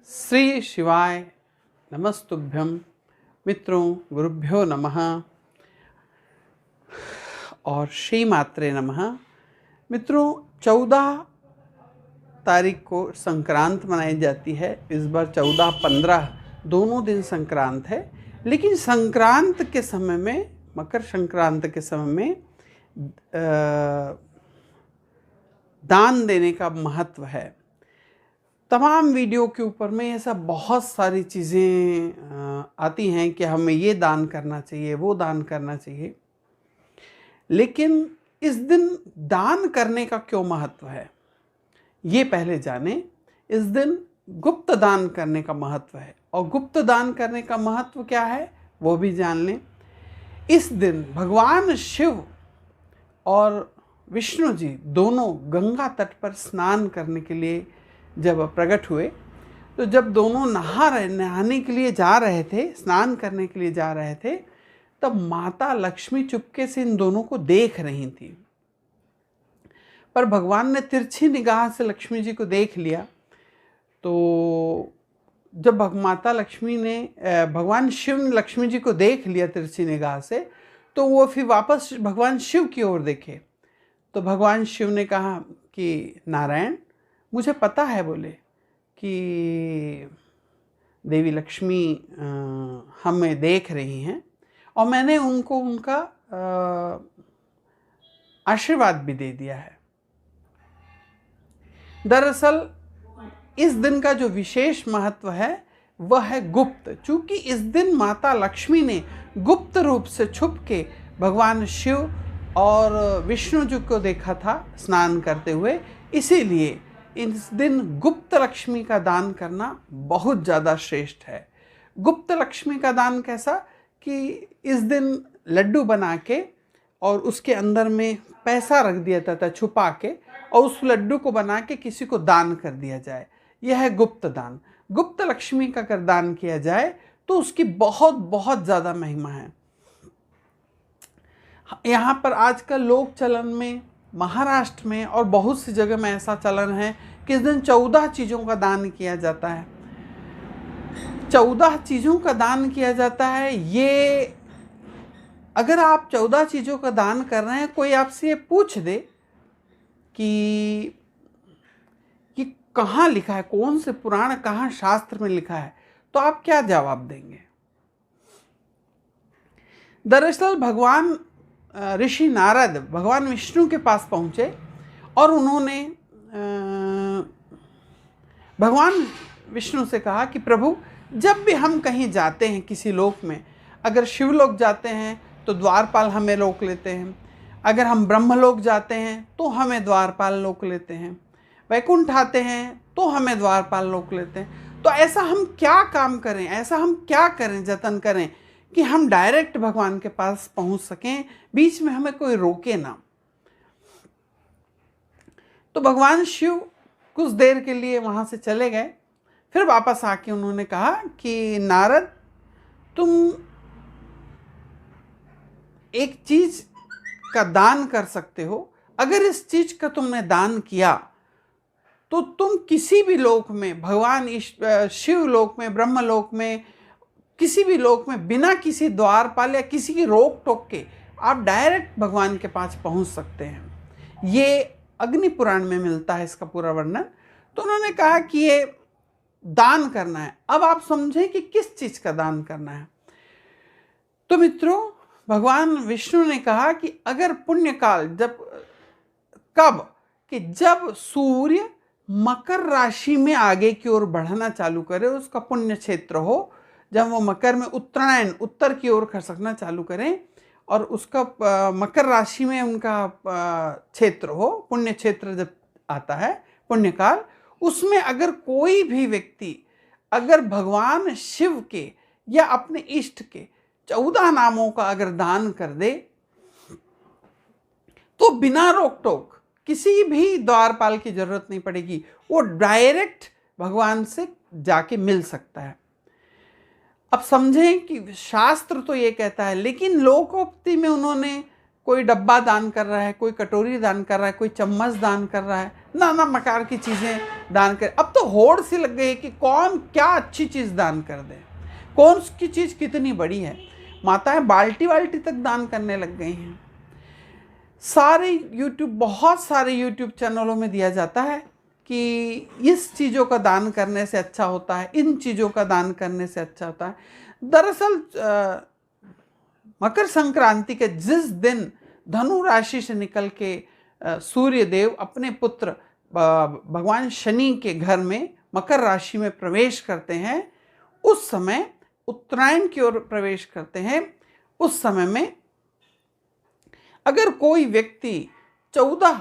श्री शिवाय नमस्तुभ्यं। मित्रों, गुरुभ्यो नमः और श्री मात्रे नमः। मित्रों, 14 तारीख को संक्रांत मनाई जाती है। इस बार 14-15 दोनों दिन संक्रांत है, लेकिन संक्रांत के समय में, मकर संक्रांत के समय में दान देने का महत्व है। तमाम वीडियो के ऊपर में ऐसा बहुत सारी चीज़ें आती हैं कि हमें ये दान करना चाहिए, वो दान करना चाहिए, लेकिन इस दिन दान करने का क्यों महत्व है ये पहले जानें। इस दिन गुप्त दान करने का महत्व है, और गुप्त दान करने का महत्व क्या है वो भी जान लें। इस दिन भगवान शिव और विष्णु जी दोनों गंगा तट पर स्नान करने के लिए जब प्रकट हुए, तो जब दोनों नहाने के लिए जा रहे थे, स्नान करने के लिए जा रहे थे, तब माता लक्ष्मी चुपके से इन दोनों को देख रही थी। पर भगवान ने तिरछी निगाह से लक्ष्मी जी को देख लिया। तो जब माता लक्ष्मी ने, भगवान शिव ने लक्ष्मी जी को देख लिया तिरछी निगाह से, तो वो फिर वापस भगवान शिव की ओर देखे। तो भगवान शिव ने कहा कि नारायण, मुझे पता है, बोले कि देवी लक्ष्मी हमें देख रही हैं, और मैंने उनको उनका आशीर्वाद भी दे दिया है। दरअसल इस दिन का जो विशेष महत्व है वह है गुप्त। चूंकि इस दिन माता लक्ष्मी ने गुप्त रूप से छुप के भगवान शिव और विष्णु जी को देखा था स्नान करते हुए, इसीलिए इस दिन गुप्त लक्ष्मी का दान करना बहुत ज़्यादा श्रेष्ठ है। गुप्त लक्ष्मी का दान कैसा कि इस दिन लड्डू बना के और उसके अंदर में पैसा रख दिया जाता था छुपा के, और उस लड्डू को बना के किसी को दान कर दिया जाए। यह है गुप्त दान। गुप्त लक्ष्मी का अगर दान किया जाए तो उसकी बहुत बहुत ज़्यादा महिमा है। यहाँ पर आजकल लोक चलन में, महाराष्ट्र में और बहुत सी जगह में ऐसा चलन है कि इस दिन 14 चीज़ों का दान किया जाता है। 14 चीज़ों का दान किया जाता है। ये अगर आप 14 चीज़ों का दान कर रहे हैं, कोई आपसे ये पूछ दे कि कहाँ लिखा है, कौन से पुराण, कहाँ शास्त्र में लिखा है, तो आप क्या जवाब देंगे? दरअसल भगवान ऋषि नारद भगवान विष्णु के पास पहुँचे और उन्होंने भगवान विष्णु से कहा कि प्रभु, जब भी हम कहीं जाते हैं किसी लोक में, अगर शिवलोक जाते हैं तो द्वारपाल हमें रोक लेते हैं, अगर हम ब्रह्मलोक जाते हैं तो हमें द्वारपाल रोक लेते हैं, वैकुंठ आते हैं तो हमें द्वारपाल रोक लेते हैं। तो ऐसा हम क्या काम करें, ऐसा हम क्या करें, जतन करें कि हम डायरेक्ट भगवान के पास पहुंच सकें, बीच में हमें कोई रोके ना। तो भगवान शिव कुछ देर के लिए वहां से चले गए। फिर वापस आके उन्होंने कहा कि नारद, तुम एक चीज का दान कर सकते हो। अगर इस चीज का तुमने दान किया तो तुम किसी भी लोक में, भगवान शिव लोक में, ब्रह्म लोक में, किसी भी लोक में, बिना किसी द्वारपाल या किसी की रोक टोक के आप डायरेक्ट भगवान के पास पहुंच सकते हैं। ये अग्नि पुराण में मिलता है इसका पूरा वर्णन। तो उन्होंने कहा कि ये दान करना है। अब आप समझें कि किस चीज का दान करना है। तो मित्रों, भगवान विष्णु ने कहा कि अगर पुण्यकाल कब कि जब सूर्य मकर राशि में आगे की ओर बढ़ना चालू करे, उसका पुण्य क्षेत्र हो, जब वो मकर में उत्तरायण, उत्तर की ओर खसकना चालू करें, और उसका मकर राशि में उनका क्षेत्र हो, पुण्य क्षेत्र जब आता है पुण्यकाल, उसमें अगर कोई भी व्यक्ति अगर भगवान शिव के या अपने इष्ट के 14 नामों का अगर दान कर दे, तो बिना रोक टोक किसी भी द्वारपाल की जरूरत नहीं पड़ेगी, वो डायरेक्ट भगवान से जाके मिल सकता है। अब समझें कि शास्त्र तो ये कहता है, लेकिन लोकोक्ति में उन्होंने कोई डब्बा दान कर रहा है, कोई कटोरी दान कर रहा है, कोई चम्मच दान कर रहा है, नाना प्रकार की चीज़ें दान करें। अब तो होड़ सी लग गई है कि कौन क्या अच्छी चीज़ दान कर दे, कौन की चीज़ कितनी बड़ी है। माताएं बाल्टी बाल्टी तक दान करने लग गई हैं। बहुत सारे यूट्यूब चैनलों में दिया जाता है कि इस चीज़ों का दान करने से अच्छा होता है, इन चीज़ों का दान करने से अच्छा होता है। दरअसल मकर संक्रांति के जिस दिन धनु राशि से निकल के सूर्य देव अपने पुत्र भगवान शनि के घर में मकर राशि में प्रवेश करते हैं, उस समय उत्तरायण की ओर प्रवेश करते हैं, उस समय में अगर कोई व्यक्ति 14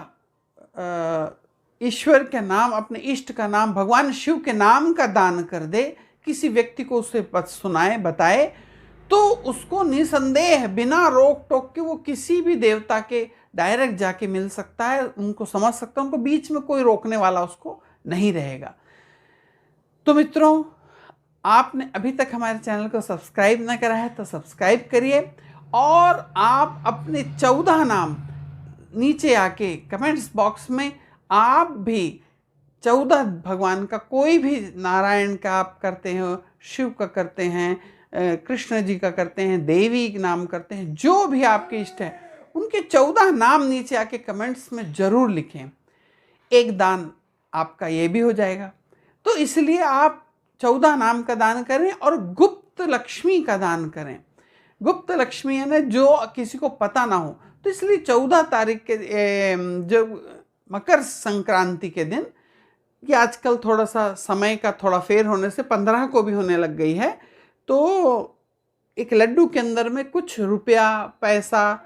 ईश्वर के नाम, अपने इष्ट का नाम, भगवान शिव के नाम का दान कर दे, किसी व्यक्ति को उसे सुनाए, बताए, तो उसको निसंदेह बिना रोक टोक के वो किसी भी देवता के डायरेक्ट जाके मिल सकता है, उनको समझ सकता है, उनको बीच में कोई रोकने वाला उसको नहीं रहेगा। तो मित्रों, आपने अभी तक हमारे चैनल को सब्सक्राइब ना करा है तो सब्सक्राइब करिए, और आप अपने 14 नाम नीचे आके कमेंट्स बॉक्स में आप भी 14 भगवान का, कोई भी, नारायण का आप करते हो, शिव का करते हैं, कृष्ण जी का करते हैं, देवी का नाम करते हैं, जो भी आपके इष्ट है उनके 14 नाम नीचे आके कमेंट्स में ज़रूर लिखें। एक दान आपका ये भी हो जाएगा। तो इसलिए आप 14 नाम का दान करें और गुप्त लक्ष्मी का दान करें। गुप्त लक्ष्मी है ना, जो किसी को पता ना हो। तो इसलिए 14 तारीख के जो मकर संक्रांति के दिन, कि आजकल थोड़ा सा समय का थोड़ा फेर होने से 15 को भी होने लग गई है, तो एक लड्डू के अंदर में कुछ रुपया, पैसा,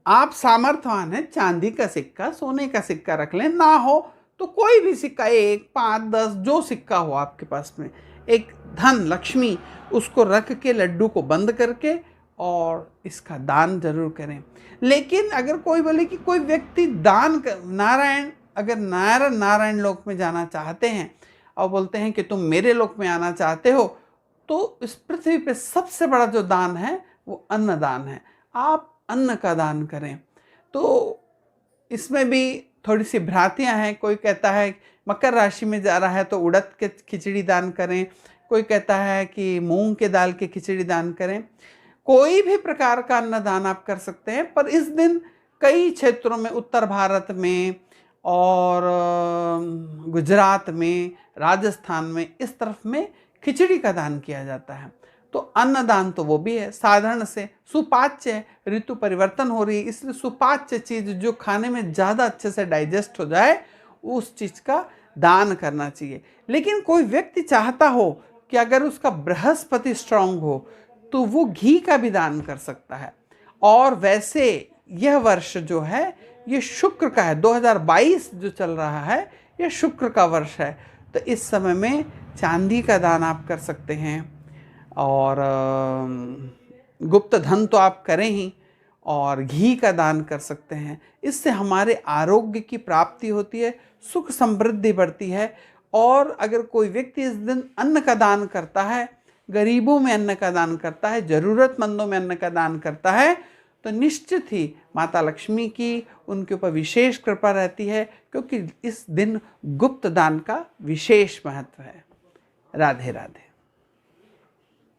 आप सामर्थ्यवान है, चांदी का सिक्का, सोने का सिक्का रख लें, ना हो तो कोई भी सिक्का, 1, 5, 10, जो सिक्का हो आपके पास में, एक धन लक्ष्मी, उसको रख के लड्डू को बंद करके और इसका दान जरूर करें। लेकिन अगर कोई बोले कि कोई व्यक्ति दान कर, अगर नारायण लोक में जाना चाहते हैं और बोलते हैं कि तुम मेरे लोक में आना चाहते हो, तो इस पृथ्वी पे सबसे बड़ा जो दान है वो अन्नदान है। आप अन्न का दान करें। तो इसमें भी थोड़ी सी भ्रांतियां हैं। कोई कहता है मकर राशि में जा रहा है तो उड़द के खिचड़ी दान करें, कोई कहता है कि मूंग के दाल के खिचड़ी दान करें। कोई भी प्रकार का अन्न दान आप कर सकते हैं, पर इस दिन कई क्षेत्रों में, उत्तर भारत में और गुजरात में, राजस्थान में, इस तरफ में खिचड़ी का दान किया जाता है। तो अन्नदान तो वो भी है, साधारण से सुपाच्य है। ऋतु परिवर्तन हो रही है, इसलिए सुपाच्य चीज जो खाने में ज़्यादा अच्छे से डाइजेस्ट हो जाए, उस चीज़ का दान करना चाहिए। लेकिन कोई व्यक्ति चाहता हो कि अगर उसका बृहस्पति स्ट्रांग हो तो वो घी का भी दान कर सकता है। और वैसे यह वर्ष जो है ये शुक्र का है, 2022 जो चल रहा है यह शुक्र का वर्ष है। तो इस समय में चांदी का दान आप कर सकते हैं, और गुप्त धन तो आप करें ही, और घी का दान कर सकते हैं। इससे हमारे आरोग्य की प्राप्ति होती है, सुख समृद्धि बढ़ती है। और अगर कोई व्यक्ति इस दिन अन्न का दान करता है, गरीबों में अन्न का दान करता है, ज़रूरतमंदों में अन्न का दान करता है, तो निश्चित ही माता लक्ष्मी की उनके ऊपर विशेष कृपा रहती है, क्योंकि इस दिन गुप्त दान का विशेष महत्व है। राधे राधे।